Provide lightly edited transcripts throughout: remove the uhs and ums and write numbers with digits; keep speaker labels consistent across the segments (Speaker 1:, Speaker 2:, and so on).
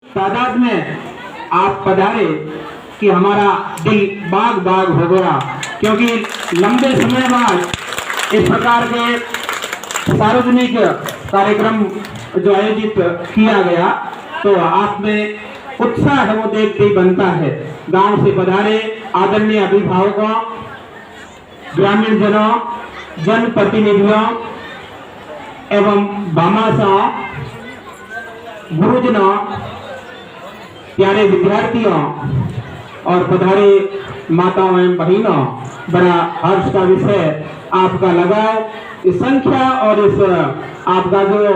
Speaker 1: तादाद में आप पधारे कि हमारा दिल बाग बाग हो गया, क्योंकि लंबे समय बाद इस प्रकार के सार्वजनिक कार्यक्रम जो आयोजित किया गया तो आप में उत्साह है वो देखते ही बनता है। गांव से पधारे आदरणीय अभिभावकों, ग्रामीण जनों, जनप्रतिनिधियों एवं भामाशाओं, गुरुजनों, प्यारे विद्यार्थियों और पधारे माताओं एवं बहनों, बड़ा हर्ष का विषय आपका लगाव, इस संख्या और इस आपका जो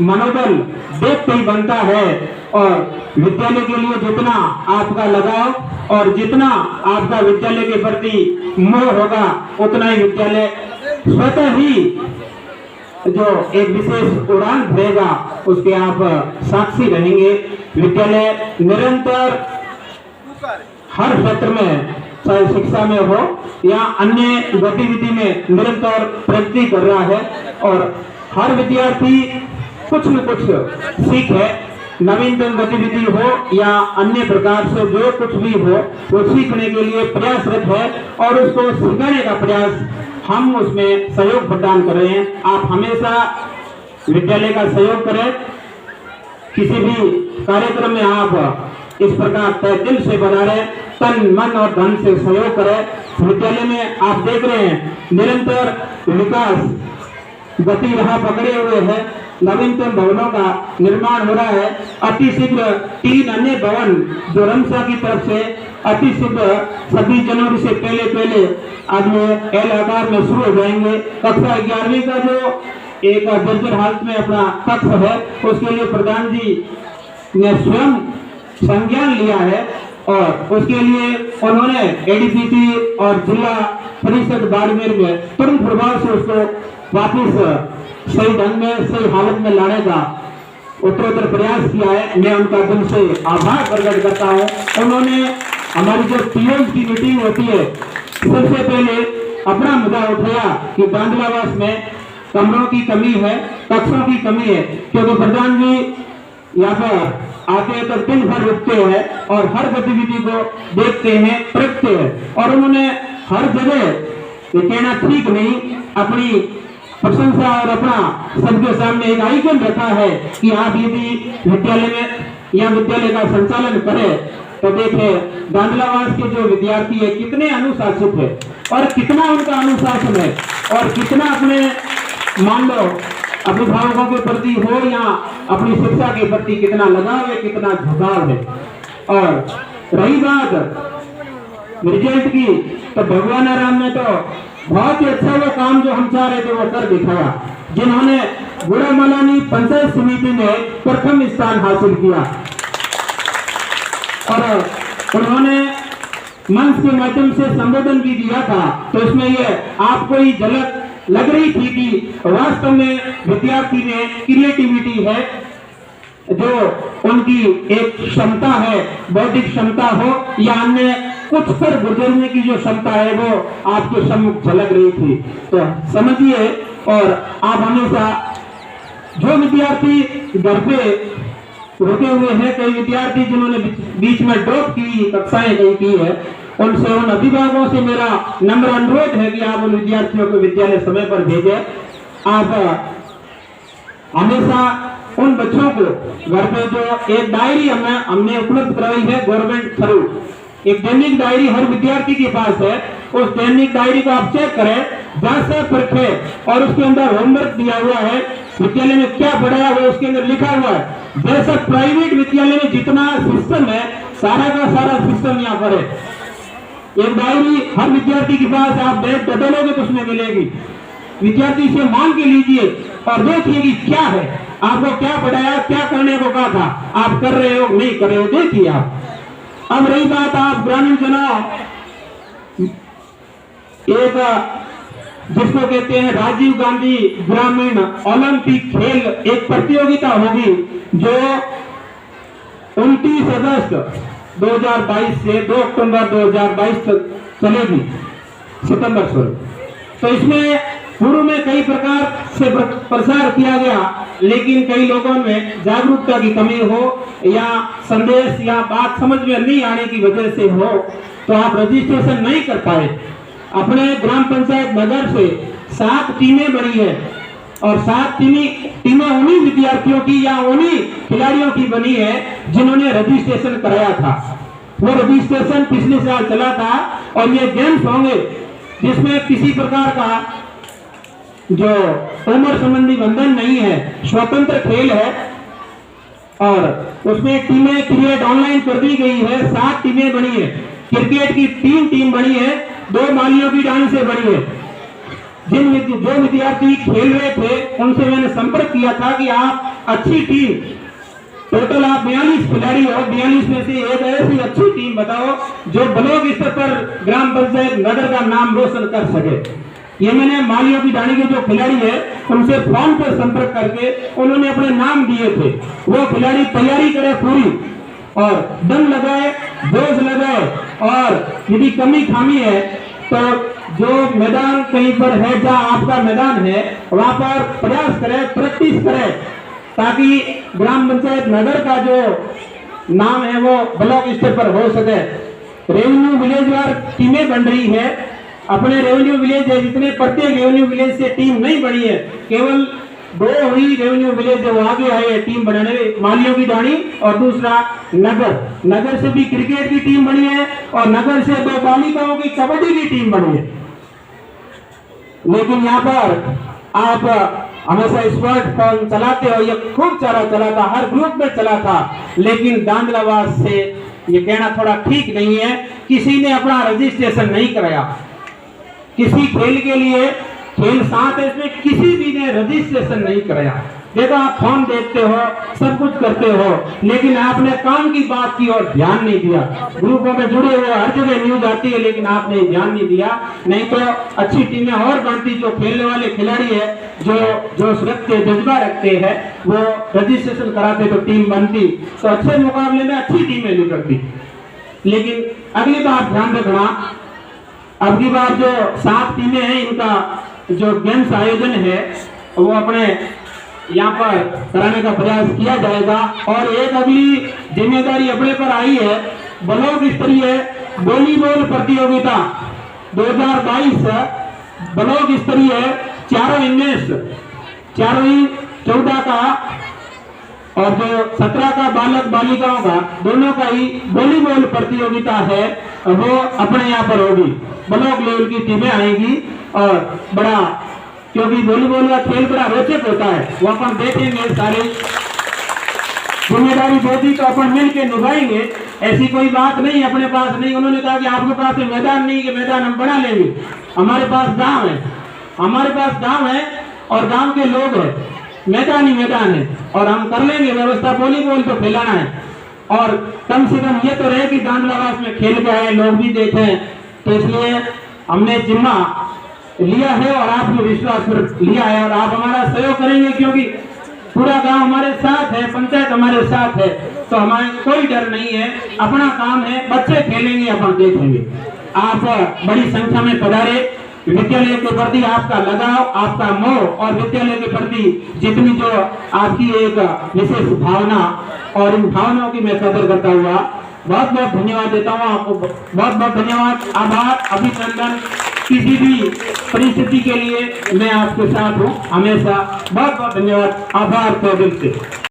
Speaker 1: मनोबल देखते ही बनता है। और विद्यालय के लिए जितना आपका लगाव और जितना आपका विद्यालय के प्रति मोह होगा, उतना ही विद्यालय स्वतः ही जो एक विशेष उड़ान भरेगा उसके आप साक्षी रहेंगे। विद्यालय निरंतर हर क्षेत्र में, चाहे शिक्षा में हो या अन्य गतिविधि में, निरंतर प्रगति कर रहा है और हर विद्यार्थी कुछ न कुछ सीख है, नवीनतम गतिविधि हो या अन्य प्रकार से जो कुछ भी हो वो सीखने के लिए प्रयासरत है और उसको सिखाने का प्रयास हम उसमें सहयोग प्रदान कर रहे हैं। आप हमेशा विद्यालय का सहयोग करें, किसी भी कार्यक्रम में आप इस प्रकार तय दिल से पधारे, तन मन और धन से सहयोग करें। विद्यालय में आप देख रहे हैं निरंतर विकास गति राह पकड़े हुए है, नवीनतम भवनों का निर्माण हो रहा है। अति शीघ्र 3 अन्य भवन जो रमसा की तरफ से अति शीघ्र 26 जनवरी से पहले आगे एल आकार में शुरू हो जाएंगे। कक्षा 11वीं का जो एक जर्जर हालत में अपना कक्ष है उसके लिए प्रधान जी ने स्वयं संज्ञान लिया है और उसके लिए उन्होंने एडीपीटी और जिला परिषद बाड़मेर में तुरंत प्रभाव से उसको वापिस सही ढंग में, सही हालत में लाने का उत्तरोत्तर प्रयास किया है। मैं उनका दिल से आभार प्रकट करता हूँ। उन्होंने हमारी जो पीएम की मीटिंग होती है सबसे पहले अपना मुद्दा उठाया कि बांदलावास में कमरों की कमी है, कक्षों की कमी है, क्योंकि प्रधान जी यहाँ पर आते हैं तो दिन भर रुकते हैं और हर गतिविधि को देखते हैं, परखते हैं और उन्होंने हर जगह ये कहना ठीक नहीं, अपनी प्रशंसा और अपना सबके सामने एक आइकन रखा है कि आप यदि विद्यालय में या विद्यालय का संचालन करें तो देखे बांदलावास के जो विद्यार्थी है कितने अनुशासित है और कितना उनका अनुशासन है और कितना अपने मान लो अभिभावकों के प्रति हो या अपनी शिक्षा के प्रति कितना लगाव है, कितना झुकाव है। और रही बात रिजल्ट की तो भगवान राम ने तो बहुत ही अच्छा वो काम जो हम चाह रहे थे वो कर दिखाया, जिन्होंने गुड़ामलानी पंचायत समिति में प्रथम स्थान हासिल किया और उन्होंने मंच के माध्यम से संबोधन भी दिया था। तो इसमें ये आपको ही झलक लग रही थी कि वास्तव में विद्यार्थी में क्रिएटिविटी है, जो उनकी एक क्षमता है, बौद्धिक क्षमता हो या अन्य कुछ पर गुजरने की जो क्षमता है वो आपके सम्मुख झलक रही थी। तो समझिए और आप हमेशा जो विद्यार्थी घर पे रुके हुए हैं, कई विद्यार्थी जिन्होंने बीच में ड्रॉप की कक्षाएं कई की है, उनसे उन अभिभावकों से मेरा नम्र अनुरोध है कि आप उन विद्यार्थियों को विद्यालय समय पर भेजें। आप हमेशा उन बच्चों को घर पे जो एक डायरी हमने उपलब्ध कराई है गवर्नमेंट थ्रू, एक दैनिक डायरी हर विद्यार्थी के पास है, उस दैनिक डायरी को आप चेक करें, जांच से परखें और उसके अंदर होमवर्क दिया हुआ है, विद्यालय में क्या पढ़ाया हुआ उसके अंदर लिखा हुआ है। जैसा प्राइवेट विद्यालय में जितना सिस्टम है सारा का सारा सिस्टम यहाँ पर है। एक डायरी हर विद्यार्थी के पास आप बैग बदलोगे तो उसमें मिलेगी, विद्यार्थी से मांग के लीजिए और देखिए कि क्या है, आपको क्या पढ़ाया, क्या करने को कहा था, आप कर रहे हो नहीं कर रहे हो, देखिए आप। अब रही बात आप ग्रामीण जनों, एक जिसको कहते हैं राजीव गांधी ग्रामीण ओलंपिक खेल एक प्रतियोगिता होगी जो 29 अगस्त 2022 से 2 अक्टूबर 2022 तक चलेगी, सितंबर से। तो इसमें पूर्व में कई प्रकार से प्रसार किया गया, लेकिन कई लोगों में जागरूकता की कमी हो या संदेश या बात समझ में नहीं आने की वजह से हो तो आप रजिस्ट्रेशन नहीं कर पाए। अपने ग्राम पंचायत नगर से 7 टीमें बनी है और 7 टीमें उन्हीं विद्यार्थियों की या उन्हीं खिलाड़ियों की बनी है जिन्होंने रजिस्ट्रेशन कराया था। वो रजिस्ट्रेशन पिछले साल चला था और ये गेम्स होंगे जिसमें किसी प्रकार का जो उम्र संबंधी बंधन नहीं है, स्वतंत्र खेल है और उसमें टीमें क्रिएट ऑनलाइन कर दी गई है। 7 टीमें बनी है। क्रिकेट की 3 टीम बनी है, 2 मालियों की डांस से बनी है। जो विद्यार्थी खेल रहे थे उनसे मैंने संपर्क किया था कि आप अच्छी टीम, टोटल आप 42 खिलाड़ी हो, 42 में से एक ऐसी अच्छी टीम बताओ जो ब्लॉक स्तर पर ग्राम पंचायत नगर का नाम रोशन कर सके। ये मैंने मालियों की डाणी के जो खिलाड़ी है उनसे फोन पर संपर्क करके उन्होंने अपने नाम दिए थे। वो खिलाड़ी तैयारी करे पूरी और दम लगाए, जोश लगाए और यदि कमी खामी है तो जो मैदान कहीं पर है, जहाँ आपका मैदान है वहां पर प्रयास करें, प्रैक्टिस करें ताकि ग्राम पंचायत नगर का जो नाम है वो ब्लॉक स्तर पर हो सके। रेवेन्यू विलेज वार टीमें बन रही है। अपने रेवेन्यू विलेज है जितने प्रत्येक रेवेन्यू विलेज से टीम नहीं बनी है, केवल 2 ही रेवेन्यू विलेज जो आगे आए टीम बनाने, मालियों की डाणी और दूसरा नगर से भी क्रिकेट की टीम बनी है और नगर से 2 बालिकाओं की कबड्डी की टीम बनी है। लेकिन यहाँ पर आप हमेशा स्मार्टफोन चलाते हो, ये खूब सारा चला था, हर ग्रुप में चला था, लेकिन दांदलावास से ये कहना थोड़ा ठीक नहीं है। किसी ने अपना रजिस्ट्रेशन नहीं कराया। किसी खेल के लिए खेल साथ है, इसमें किसी भी ने रजिस्ट्रेशन नहीं कराया। देखो आप फोन देखते हो, सब कुछ करते हो, लेकिन आपने काम की बात की और ध्यान नहीं दिया। ग्रुपों में जुड़े हुए हर जगह न्यूज आती है, लेकिन आपने ध्यान नहीं दिया। नहीं तो अच्छी टीमें और बनती, जो खेलने वाले खिलाड़ी है जो जोश रखते, जज्बा रखते हैं, वो रजिस्ट्रेशन कराते तो टीम बनती, तो अच्छे मुकाबले में अच्छी टीमें निकलती। लेकिन अगली बार ध्यान रखना, अगली बार जो 7 टीमें हैं इनका जो गेम्स आयोजन है वो अपने यहाँ पर कराने का प्रयास किया जाएगा। और एक अगली जिम्मेदारी अपने पर आई है, ब्लॉक स्तरीय वॉलीबॉल प्रतियोगिता 2022 ब्लॉक स्तरीय चारों इनमें 14 का और जो 17 का बालक बालिकाओं का दोनों का ही वॉलीबॉल प्रतियोगिता है वो अपने यहाँ पर होगी। ब्लॉक लेवल की टीमें आएंगी और बड़ा, क्योंकि वॉलीबॉल का खेल बड़ा रोचक होता है, वो अपन देखेंगे, सारी जिम्मेदारी बहुत तो अपन मिल के निभाएंगे। ऐसी कोई बात नहीं अपने पास नहीं। उन्होंने कहा कि आपके पास मैदान नहीं, कि मैदान हम बना लेंगे। हमारे पास गांव है, हमारे पास गांव है और गांव के लोग हैं, मैदान ही मैदान है और हम कर लेंगे व्यवस्था। वॉलीबॉल तो खिलाना है और कम से कम ये तो रहे कि दांदलावास में खेल के आए, लोग भी देखें, तो इसलिए हमने जिम्मा लिया है और आपने विश्वास पर लिया है और आप हमारा सहयोग करेंगे, क्योंकि पूरा गांव हमारे साथ है, पंचायत हमारे साथ है, तो हमारे कोई डर नहीं है। अपना काम है, बच्चे खेलेंगे, अपन देखेंगे। आप बड़ी संख्या में पधारे। विद्यालय के प्रति आपका लगाव, आपका मोह और विद्यालय के प्रति जितनी जो आपकी एक विशेष भावना, और इन भावनाओं की मैं कदर करता हुआ बहुत बहुत धन्यवाद देता हूँ आपको। बहुत बहुत धन्यवाद, आभार, अभिनंदन। किसी भी परिस्थिति के लिए मैं आपके साथ हूँ हमेशा। बहुत बहुत धन्यवाद, आभार तो दिल से।